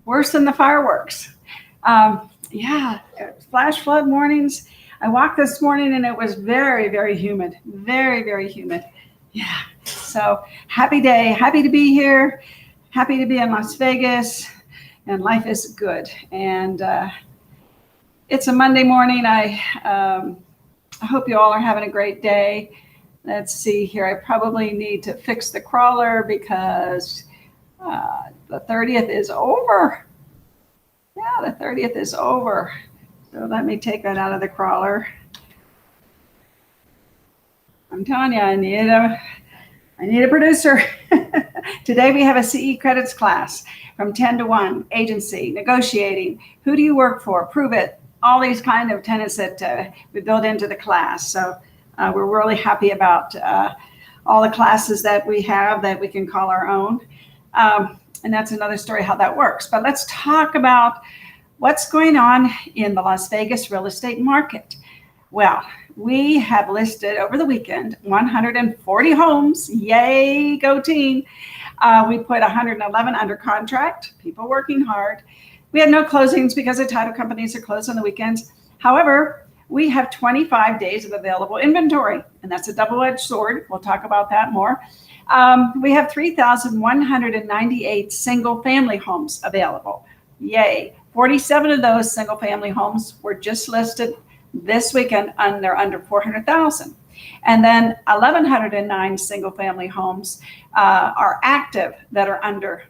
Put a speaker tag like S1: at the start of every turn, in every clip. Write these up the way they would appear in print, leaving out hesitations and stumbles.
S1: worse than the fireworks. Yeah, flash flood mornings. I walked this morning and it was very, very humid. Very, very humid. Yeah. So happy day. Happy to be here. Happy to be in Las Vegas. And life is good. And it's a Monday morning. I hope you all are having a great day. Let's see here. I probably need to fix the crawler because the 30th is over. Yeah, the 30th is over. So let me take that out of the crawler. I'm telling you, I need a producer. Today we have a CE credits class from 10 to 1, agency, negotiating, who do you work for, prove it, all these kind of tenets that we build into the class. So we're really happy about all the classes that we have that we can call our own. And that's another story how that works. But let's talk about what's going on in the Las Vegas real estate market. Well, we have listed over the weekend 140 homes. Yay, go team. We put 111 under contract, people working hard. We had no closings because the title companies are closed on the weekends. However, we have 25 days of available inventory, and that's a double-edged sword. We'll talk about that more. We have 3,198 single-family homes available. Yay. 47 of those single-family homes were just listed this weekend under 400,000. And then 1,109 single-family homes are active that are under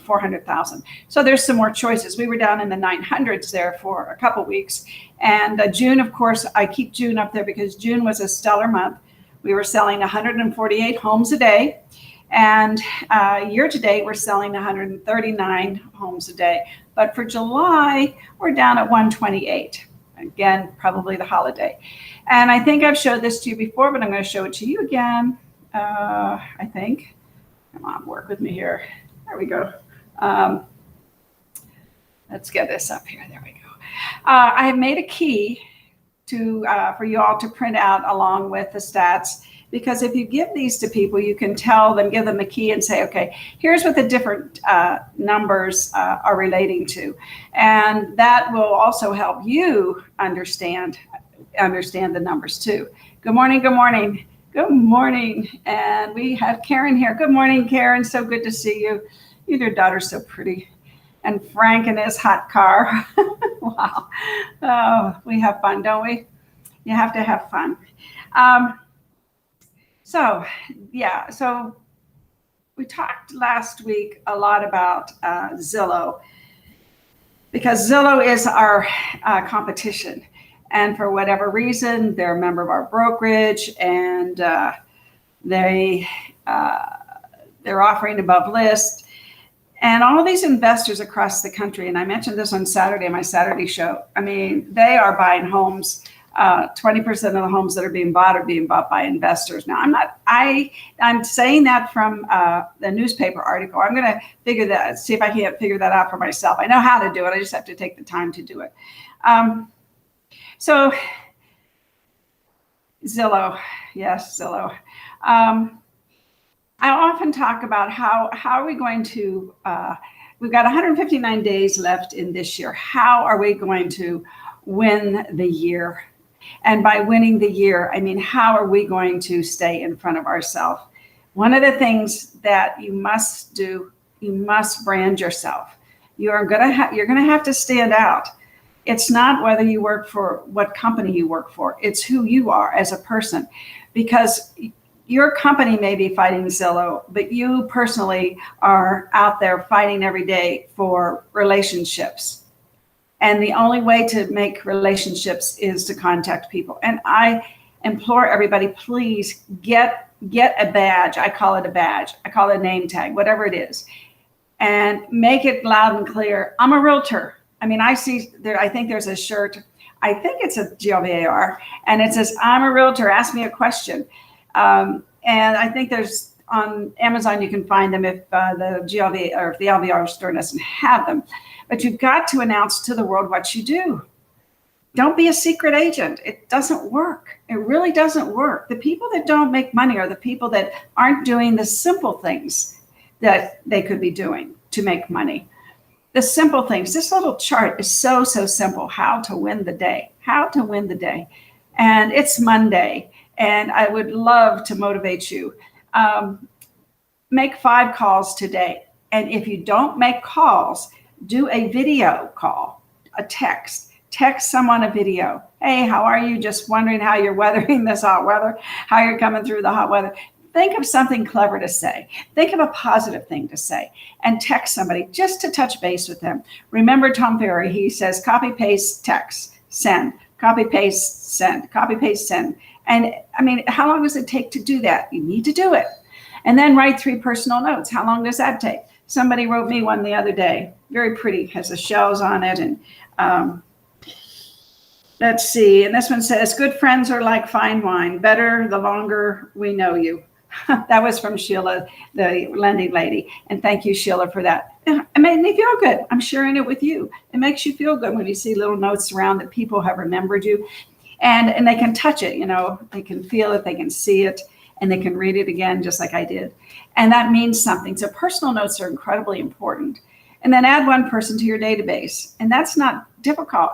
S1: 400,000. So there's some more choices. We were down in the 900s there for a couple weeks. And June, of course, I keep June up there because June was a stellar month. We were selling 148 homes a day. And year to date, we're selling 139 homes a day. But for July, we're down at 128. Again, probably the holiday. And I think I've showed this to you before, but I'm going to show it to you again. I think. Come on, work with me here. There we go. Let's get this up here. There we go. I have made a key to for you all to print out along with the stats, because if you give these to people, you can tell them, give them a key and say, okay, here's what the different numbers are relating to. And that will also help you understand the numbers too. Good morning, good morning, good morning. And we have Karen here. Good morning, Karen. So good to see you. Your daughter's so pretty. And Frank in his hot car. Wow. Oh, we have fun, don't we? You have to have fun. So we talked last week a lot about Zillow, because Zillow is our competition. And for whatever reason, they're a member of our brokerage, and they're offering above list. And all these investors across the country, and I mentioned this on Saturday, my Saturday show, I mean, they are buying homes. 20% of the homes that are being bought by investors. Now, I'm saying that from the newspaper article. I'm going to see if I can't figure that out for myself. I know how to do it. I just have to take the time to do it. So Zillow, yes, Zillow. I often talk about how are we going to, we've got 159 days left in this year. How are we going to win the year? And by winning the year, I mean, how are we going to stay in front of ourselves? One of the things that you must do, you must brand yourself. You're going to have to stand out. It's not whether you work for what company you work for. It's who you are as a person, because your company may be fighting Zillow, but you personally are out there fighting every day for relationships. And the only way to make relationships is to contact people. And I implore everybody, please get a badge. I call it a badge. I call it a name tag, whatever it is. And make it loud and clear. I'm a realtor. I mean, I see there, I think there's a shirt. I think it's a GLVAR. And it says, I'm a realtor, ask me a question. And I think there's on Amazon, you can find them if the GLV or if the LVR store doesn't have them. But you've got to announce to the world what you do. Don't be a secret agent. It doesn't work. It really doesn't work. The people that don't make money are the people that aren't doing the simple things that they could be doing to make money. The simple things. This little chart is so simple. How to win the day. How to win the day. And it's Monday, and I would love to motivate you. Make 5 calls today. And if you don't make calls, do a video call, a text. Text someone a video. Hey, how are you? Just wondering how you're weathering this hot weather, how you're coming through the hot weather. Think of something clever to say. Think of a positive thing to say and text somebody just to touch base with them. Remember Tom Ferry, he says, copy, paste, text, send, copy, paste, send, copy, paste, send. And I mean, how long does it take to do that? You need to do it. And then write 3 personal notes. How long does that take? Somebody wrote me one the other day. Very pretty, has the shells on it. And let's see. And this one says, good friends are like fine wine. Better the longer we know you. That was from Sheila, the lending lady. And thank you, Sheila, for that. It made me feel good. I'm sharing it with you. It makes you feel good when you see little notes around that people have remembered you. And they can touch it, you know, they can feel it, they can see it, and they can read it again, just like I did. And that means something. So personal notes are incredibly important. And then add 1 person to your database. And that's not difficult.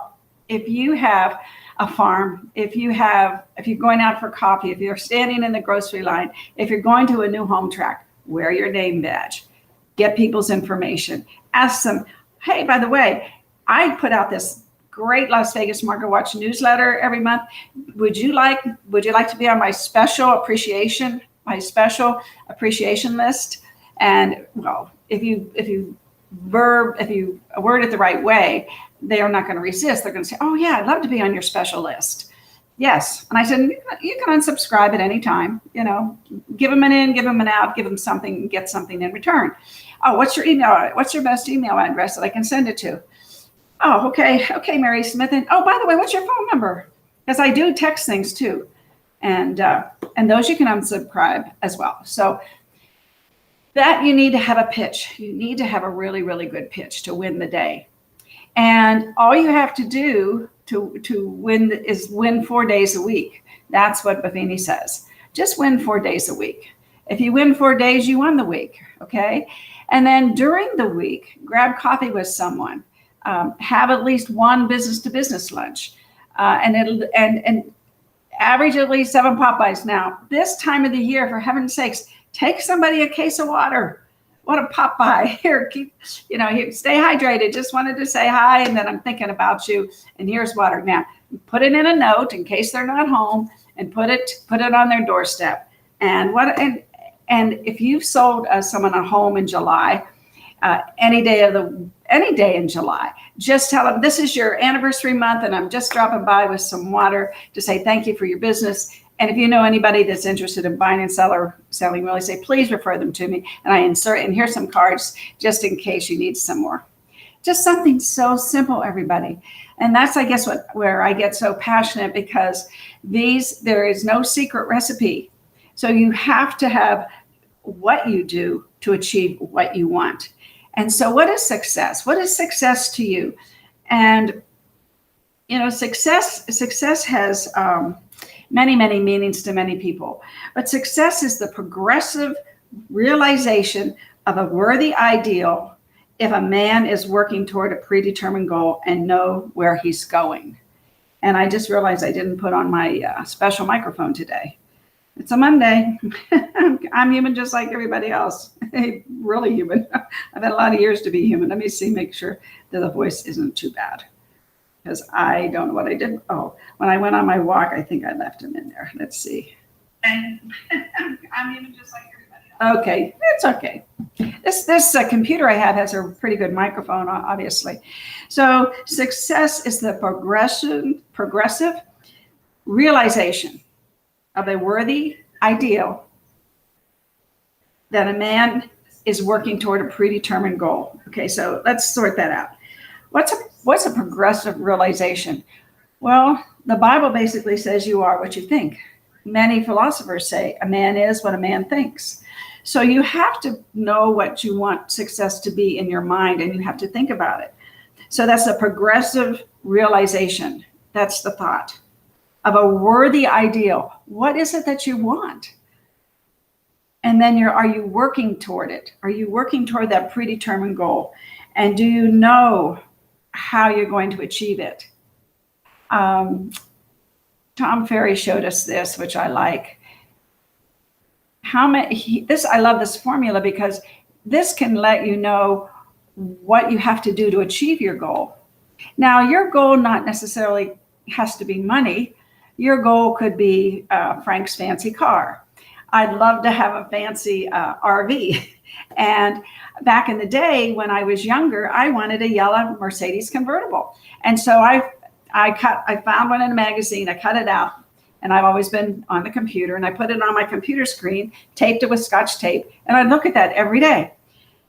S1: If you have a farm, if you're going out for coffee, if you're standing in the grocery line, if you're going to a new home track, wear your name badge, get people's information, ask them, hey, by the way, I put out this great Las Vegas Market Watch newsletter every month. Would you like to be on my special appreciation list? And well, if you word it the right way, they are not going to resist. They're going to say, oh yeah, I'd love to be on your special list. Yes. And I said, you can unsubscribe at any time, you know, give them an in, give them an out, give them something, get something in return. Oh, what's your email? What's your best email address that I can send it to? Oh, okay. Okay, Mary Smith. And oh, by the way, what's your phone number? Because I do text things too. And those you can unsubscribe as well. So that you need to have a pitch. You need to have a really, really good pitch to win the day. And all you have to do to win is win 4 days a week. That's what Buffini says. Just win 4 days a week. If you win 4 days, you won the week. Okay. And then during the week, grab coffee with someone. Have at least 1 business-to-business lunch, and average at least 7 Popeyes. Now, this time of the year, for heaven's sakes, take somebody a case of water. What a Popeye! Here, stay hydrated. Just wanted to say hi, and then I'm thinking about you. And here's water. Now, put it in a note in case they're not home, and put it on their doorstep. And if you've sold someone a home in July, any day in July, just tell them this is your anniversary month and I'm just dropping by with some water to say thank you for your business. And if you know anybody that's interested in buying and selling real estate, please refer them to me. And I insert, and here's some cards just in case you need some more. Just something so simple, everybody. And that's, I guess, where I get so passionate, because there is no secret recipe. So you have to have what you do to achieve what you want. And so what is success? What is success to you? And, success has many, many meanings to many people. But success is the progressive realization of a worthy ideal if a man is working toward a predetermined goal and know where he's going. And I just realized I didn't put on my special microphone today. It's a Monday. I'm human just like everybody else. Really human. I've had a lot of years to be human. Let me make sure that the voice isn't too bad, because I don't know what I did. Oh, when I went on my walk, I think I left him in there. Let's see. And I'm human just like everybody else. Okay, it's okay. This computer I have has a pretty good microphone, obviously. So success is the progressive realization of a worthy ideal that a man is working toward a predetermined goal. Okay, so let's sort that out. What's a progressive realization? Well, the Bible basically says you are what you think. Many philosophers say a man is what a man thinks. So you have to know what you want success to be in your mind, and you have to think about it. So that's a progressive realization. That's the thought of a worthy ideal. What is it that you want? And then are you working toward it? Are you working toward that predetermined goal? And do you know how you're going to achieve it? Tom Ferry showed us this, which I like. I love this formula because this can let you know what you have to do to achieve your goal. Now, your goal not necessarily has to be money. Your goal could be Frank's fancy car. I'd love to have a fancy RV. And back in the day when I was younger, I wanted a yellow Mercedes convertible. And so I found one in a magazine, I cut it out, and I've always been on the computer, and I put it on my computer screen, taped it with Scotch tape, and I look at that every day.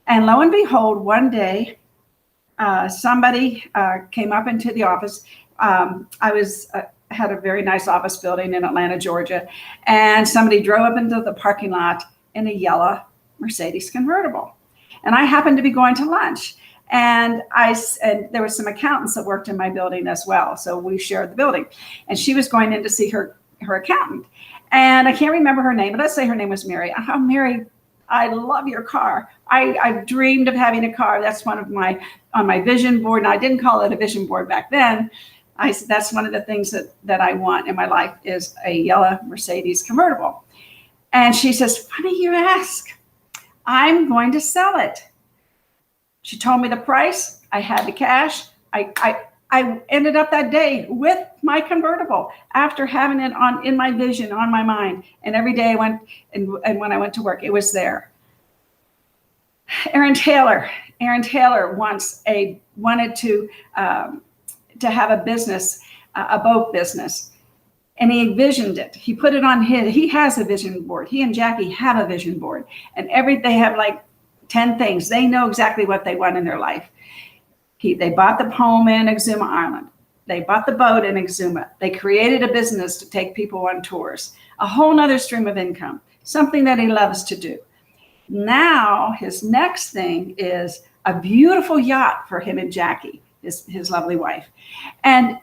S1: And lo and behold, one day, somebody came up into the office. Had a very nice office building in Atlanta, Georgia, and somebody drove up into the parking lot in a yellow Mercedes convertible. And I happened to be going to lunch, and there were some accountants that worked in my building as well, so we shared the building. And she was going in to see her accountant, and I can't remember her name, but let's say her name was Mary. Oh, Mary, I love your car. I've dreamed of having a car. That's on my vision board, and I didn't call it a vision board back then. I said, that's one of the things that I want in my life is a yellow Mercedes convertible. And she says, funny you ask. I'm going to sell it. She told me the price. I had the cash. I ended up that day with my convertible after having it in my vision, on my mind. And every day I went, and when I went to work, it was there. Aaron Taylor wanted to have a business, a boat business. And he envisioned it. He put it on he has a vision board. He and Jackie have a vision board. And they have like 10 things. They know exactly what they want in their life. They bought the home in Exuma Island. They bought the boat in Exuma. They created a business to take people on tours. A whole nother stream of income. Something that he loves to do. Now his next thing is a beautiful yacht for him and Jackie, his lovely wife. And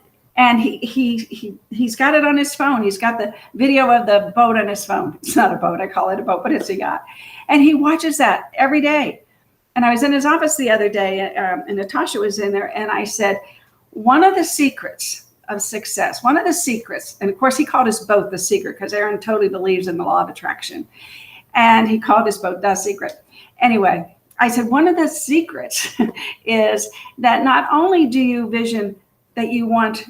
S1: he's got it on his phone. He's got the video of the boat on his phone. It's not a boat, I call it a boat, but it's a yacht. And he watches that every day. And I was in his office the other day, and Natasha was in there, and I said, one of the secrets of success, and of course he called his boat The Secret, because Aaron totally believes in the law of attraction. And he called his boat The Secret. Anyway, I said, one of the secrets is that not only do you vision that you want,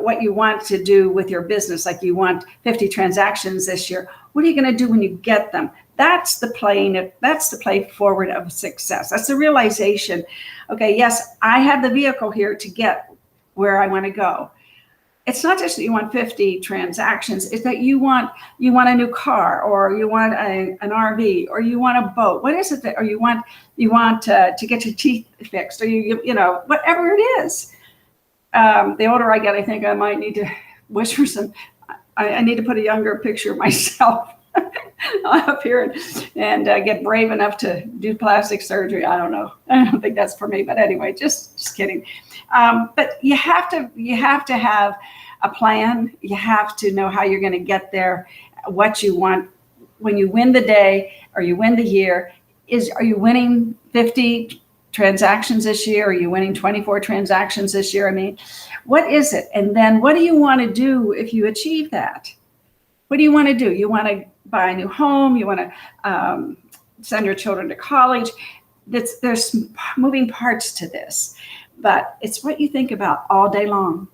S1: what you want to do with your business, like you want 50 transactions this year, what are you going to do when you get them? That's the play forward of success. That's the realization. Okay, yes, I have the vehicle here to get where I want to go. It's not just that you want 50 transactions, it's that you want a new car, or you want an RV, or you want a boat. What is it or you want to get your teeth fixed, or whatever it is. The older I get, I think I might need to wish for some. I need to put a younger picture of myself up here and get brave enough to do plastic surgery. I don't know. I don't think that's for me. But anyway, just kidding. But you have to have a plan. You have to know how you're going to get there, what you want. When you win the day or you win the year, are you winning 50 transactions this year? Are you winning 24 transactions this year? I mean, what is it? And then what do you want to do if you achieve that? What do you want to do? You want to buy a new home? You want to send your children to college? There's moving parts to this, but it's what you think about all day long.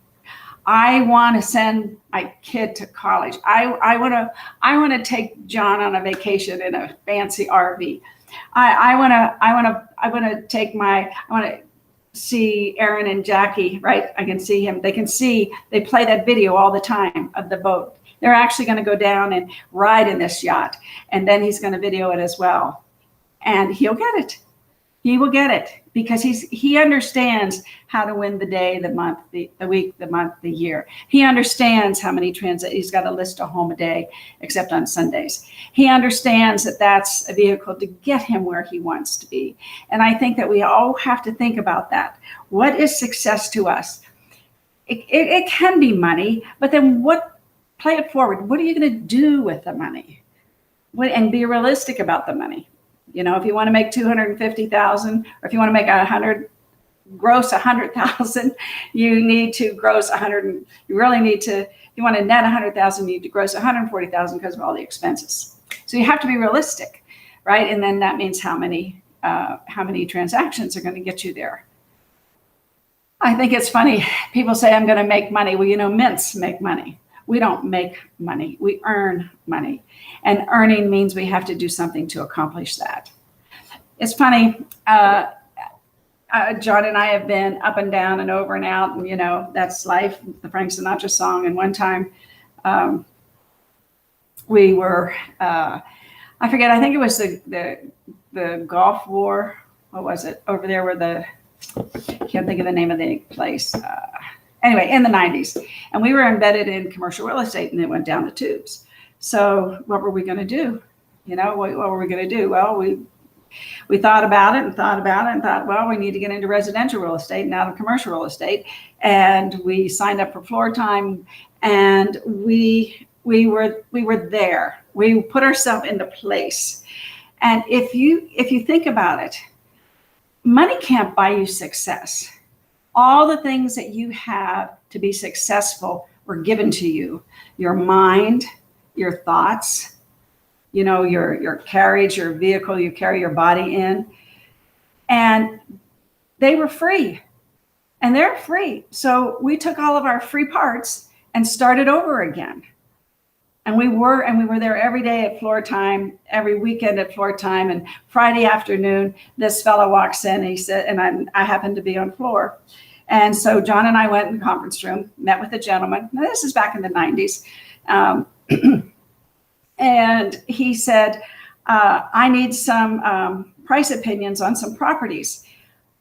S1: I want to send my kid to college. I want to take John on a vacation in a fancy RV. I want to see Aaron and Jackie, right? I can see him. They play that video all the time of the boat. They're actually going to go down and ride in this yacht, and then he's going to video it as well. And he'll get it. He will get it because he understands how to win the day, the month, the week, the month, the year. He understands how many he's got to list a home a day, except on Sundays. He understands that that's a vehicle to get him where he wants to be. And I think that we all have to think about that. What is success to us? It can be money, but then play it forward. What are you going to do with the money? And be realistic about the money. You know, if you want to make 250,000, or if you want to make gross 100,000, you need to gross 100. You really need to, if you want to net 100,000, you need to gross 140,000 because of all the expenses. So you have to be realistic, right? And then that means how many transactions are going to get you there. I think it's funny. People say, I'm going to make money. Well, you know, mints make money. We don't make money. We earn money. And earning means we have to do something to accomplish that. It's funny. John and I have been up and down and over and out, and, you know, that's life, the Frank Sinatra song. And one time we were, I forget, I think it was the Gulf War. What was it? Over there where can't think of the name of the place. Anyway, in the 90s. And we were embedded in commercial real estate, and it went down the tubes. So what were we going to do? You know, what were we going to do? Well, we thought about it and thought, well, we need to get into residential real estate and out of commercial real estate. And we signed up for floor time, and we were there. We put ourselves into place. And if you think about it, money can't buy you success. All the things that you have to be successful were given to you. Your mind, your thoughts, you know, your carriage, your vehicle, you carry your body in. And they were free. And they're free. So we took all of our free parts and started over again. And we were there every day at floor time, every weekend at floor time. And Friday afternoon, this fellow walks in, he said, and I happened to be on floor. And so John and I went in the conference room, met with a gentleman. Now, this is back in the 90s. And he said, I need some price opinions on some properties.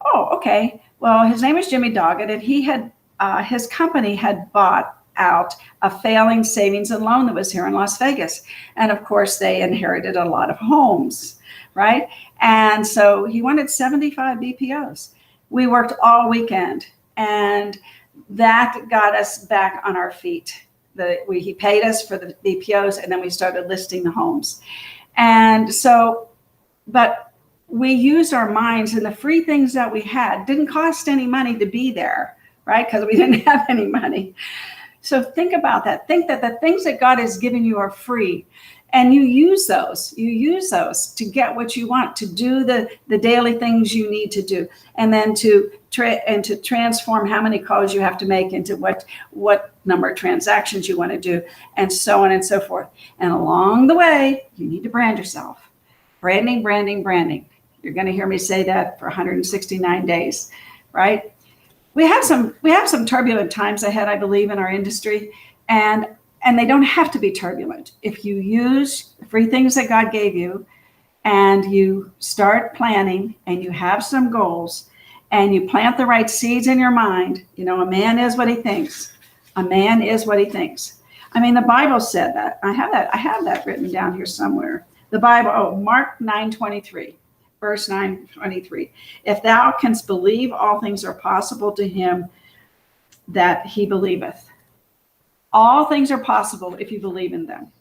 S1: Oh, okay. Well, his name is Jimmy Doggett, and he had his company had bought out a failing savings and loan that was here in Las Vegas. And of course, they inherited a lot of homes, right? And so he wanted 75 BPOs. We worked all weekend, and that got us back on our feet. He paid us for the BPOs, and then we started listing the homes. And so, but we used our minds, and the free things that we had didn't cost any money to be there, right? Because we didn't have any money. So think about that. Think that the things that God has given you are free, and you use those. You use those to get what you want, to do the daily things you need to do, and then to transform how many calls you have to make into what number of transactions you want to do, and so on and so forth. And along the way, you need to brand yourself. Branding, branding, branding. You're going to hear me say that for 169 days, right? We have some turbulent times ahead, I believe, in our industry, and they don't have to be turbulent. If you use the free things that God gave you, and you start planning, and you have some goals, and you plant the right seeds in your mind, you know, a man is what he thinks. A man is what he thinks. I mean, the Bible said that. I have that written down here somewhere. The Bible, Mark 9:23. Verse 9:23. If thou canst believe, all things are possible to him that he believeth. All things are possible if you believe in them.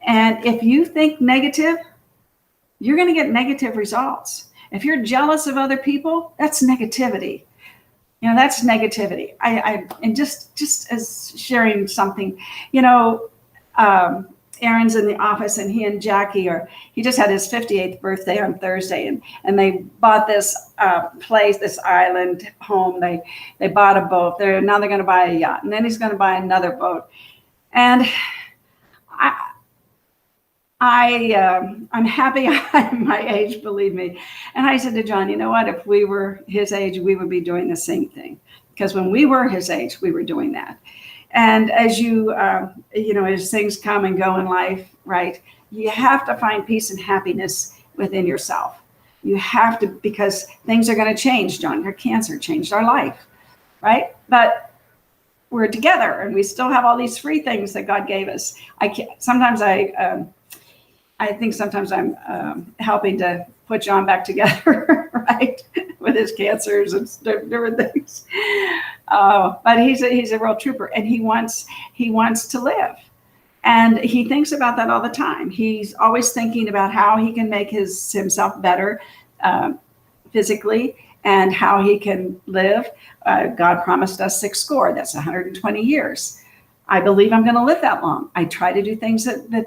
S1: And if you think negative, you're going to get negative results. If you're jealous of other people, that's negativity. You know, that's negativity. And just as sharing something, you know, Aaron's in the office, and he and Jackie he just had his 58th birthday on Thursday, and they bought this place, this island home. They bought a boat. Now they're going to buy a yacht, and then he's going to buy another boat. And I'm happy I'm my age, believe me. And I said to John, you know what? If we were his age, we would be doing the same thing, because when we were his age, we were doing that. And as as things come and go in life, right, you have to find peace and happiness within yourself. You have to, because things are going to change, John. Your cancer changed our life, right? But we're together, and we still have all these free things that God gave us. I think sometimes I'm helping to put John back together, right, with his cancers and different things. But he's a real trooper, and he wants to live. And he thinks about that all the time. He's always thinking about how he can make himself better physically and how he can live. God promised us 6 score. That's 120 years. I believe I'm going to live that long. I try to do things that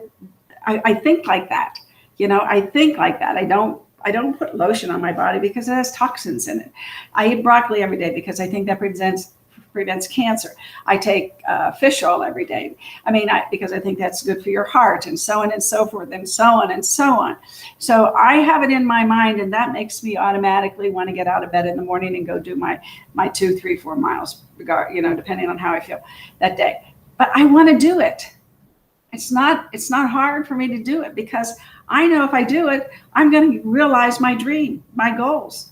S1: I think like that. I think like that. I don't put lotion on my body because it has toxins in it. I eat broccoli every day because I think that prevents cancer. I take fish oil every day. Because I think that's good for your heart, and so on and so forth, and so on and so on. So I have it in my mind, and that makes me automatically want to get out of bed in the morning and go do my 2, 3, 4 miles, depending on how I feel that day. But I want to do it. It's not hard for me to do it because I know if I do it, I'm going to realize my dream, my goals.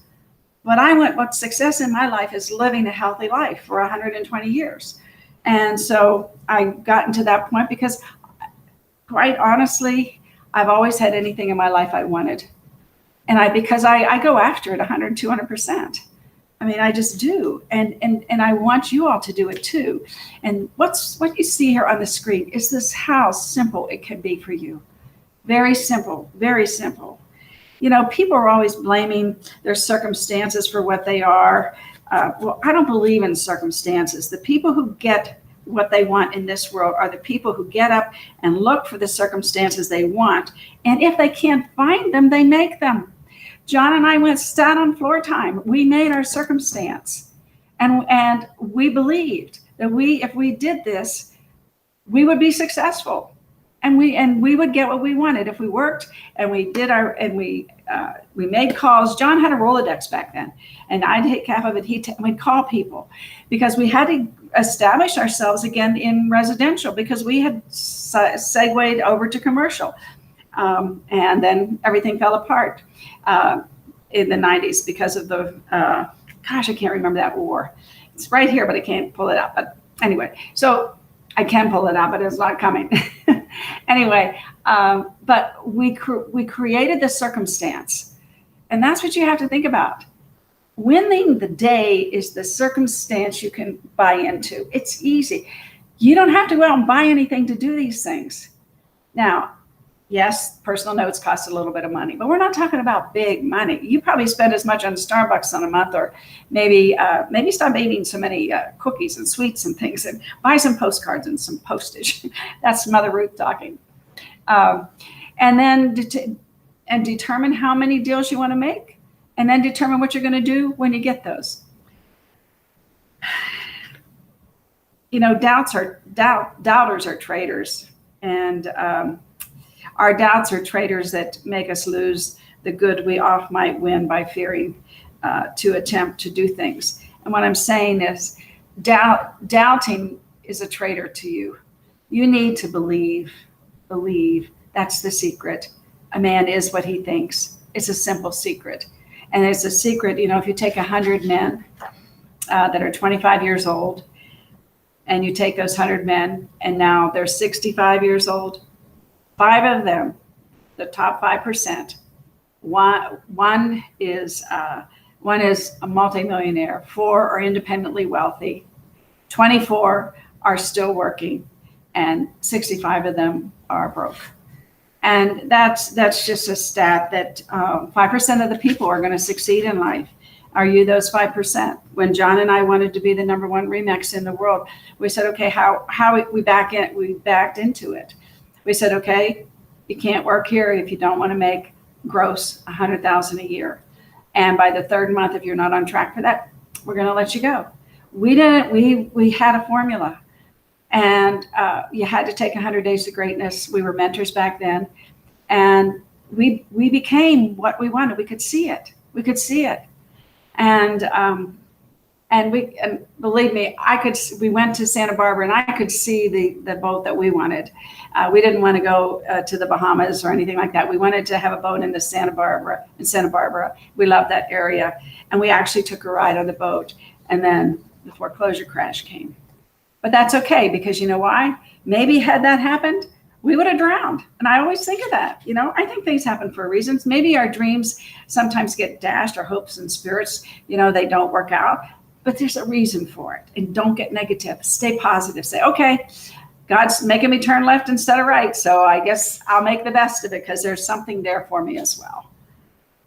S1: What success in my life is living a healthy life for 120 years. And so I gotten to that point because, quite honestly, I've always had anything in my life I wanted. And because I go after it 100, 200%. I just do. And I want you all to do it too. And what you see here on the screen is this how simple it can be for you. Very simple, very simple. People are always blaming their circumstances for what they are. Well, I don't believe in circumstances. The people who get what they want in this world are the people who get up and look for the circumstances they want. And if they can't find them, they make them. John and I sat on floor time. We made our circumstance. And we believed that if we did this, we would be successful. And we would get what we wanted if we worked and we made calls. John had a Rolodex back then, and I'd take half of it. We'd call people because we had to establish ourselves again in residential because we had segued over to commercial, and then everything fell apart in the 90s because of the I can't remember that war. It's right here, but I can't pull it up. But anyway, so I can pull it out, but it's not coming. Anyway, but we created the circumstance, and that's what you have to think about. Winning the day is the circumstance you can buy into. It's easy. You don't have to go out and buy anything to do these things. Now, yes, personal notes cost a little bit of money, but we're not talking about big money. You probably spend as much on Starbucks on a month, or maybe stop eating so many cookies and sweets and things, and buy some postcards and some postage. That's Mother Ruth talking. And then determine how many deals you want to make, and then determine what you're going to do when you get those. Doubters are traitors, and our doubts are traitors that make us lose the good we oft might win by fearing to attempt to do things. And what I'm saying is doubting is a traitor to you. You need to believe. That's the secret. A man is what he thinks. It's a simple secret. And it's a secret, if you take 100 men that are 25 years old, and you take those 100 men, and now they're 65 years old, 5 of them, the top 5%, one is a multimillionaire, 4 are independently wealthy, 24 are still working, and 65 of them are broke. And that's just a stat that 5% of the people are going to succeed in life. Are you those 5%? When John and I wanted to be the number 1 Remix in the world, we said, okay, how we backed into it. We said, okay, you can't work here if you don't want to make gross $100,000 a year. And by the 3rd month, if you're not on track for that, we're going to let you go. We had a formula, and you had to take 100 days to greatness. We were mentors back then, and we became what we wanted. We could see it. And believe me, we went to Santa Barbara, and I could see the boat that we wanted. We didn't want to go to the Bahamas or anything like that. We wanted to have a boat in Santa Barbara. We loved that area. And we actually took a ride on the boat, and then the foreclosure crash came. But that's okay, because you know why? Maybe had that happened, we would have drowned. And I always think of that. I think things happen for reasons. Maybe our dreams sometimes get dashed, our hopes and spirits, they don't work out. But there's a reason for it. And don't get negative. Stay positive. Say, okay, God's making me turn left instead of right. So I guess I'll make the best of it because there's something there for me as well.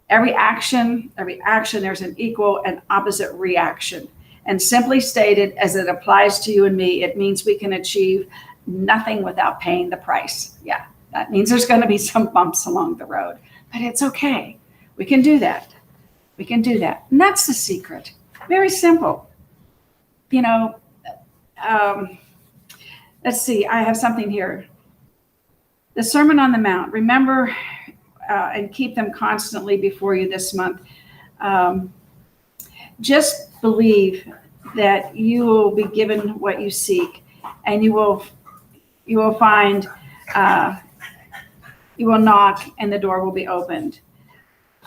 S1: Every action, there's an equal and opposite reaction. And simply stated, as it applies to you and me, it means we can achieve nothing without paying the price. Yeah, that means there's going to be some bumps along the road, but it's okay. We can do that. We can do that. And that's the secret. Very simple. You know, let's see, I have something here. The Sermon on the Mount. Remember and keep them constantly before you this month. Just believe that you will be given what you seek, and you will find, you will knock, and the door will be opened.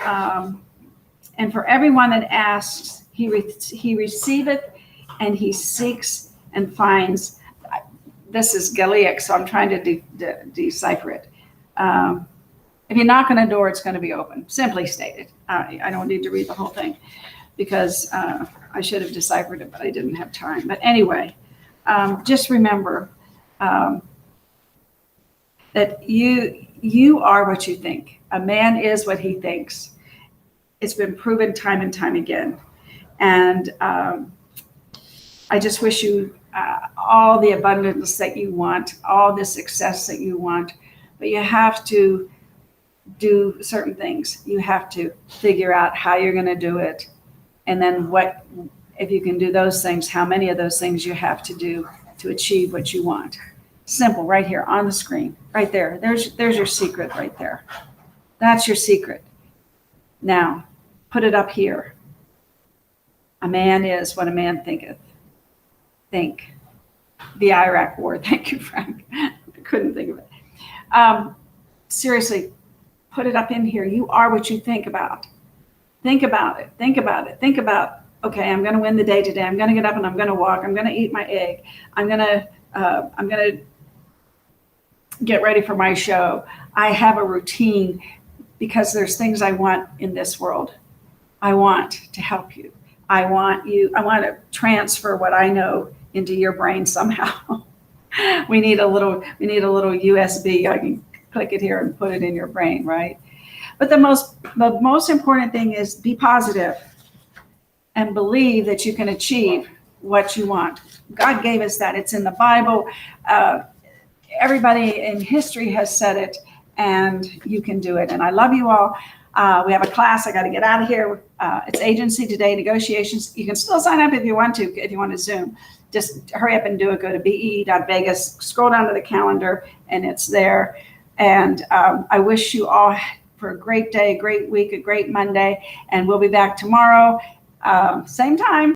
S1: And for everyone that asks, he receiveth, and he seeks and finds. This is Gaelic, so I'm trying to decipher it. If you knock on a door, it's going to be open. Simply stated. I don't need to read the whole thing because I should have deciphered it, but I didn't have time. But anyway, just remember that you are what you think. A man is what he thinks. It's been proven time and time again. And I just wish you all the abundance that you want, all the success that you want, but you have to do certain things. You have to figure out how you're going to do it. And then what, if you can do those things, how many of those things you have to do to achieve what you want. Simple, right here on the screen, right there. There's your secret right there. That's your secret. Now, put it up here. A man is what a man thinketh. Think. The Iraq War. Thank you, Frank. I couldn't think of it. Seriously, put it up in here. You are what you think about. Think about it. Think about it. Think about, okay, I'm going to win the day today. I'm going to get up and I'm going to walk. I'm going to eat my egg. I'm going to get ready for my show. I have a routine because there's things I want in this world. I want to help you. I want to transfer what I know into your brain somehow. we need a little USB. I can click it here and put it in your brain, right? But the most important thing is be positive and believe that you can achieve what you want. God gave us that. It's in the Bible. Everybody in history has said it, and you can do it. And I love you all. We have a class. I got to get out of here. It's agency today, negotiations. You can still sign up if you want to Zoom. Just hurry up and do it. Go to be.vegas, scroll down to the calendar, and it's there. And I wish you all for a great day, a great week, a great Monday. And we'll be back tomorrow, same time.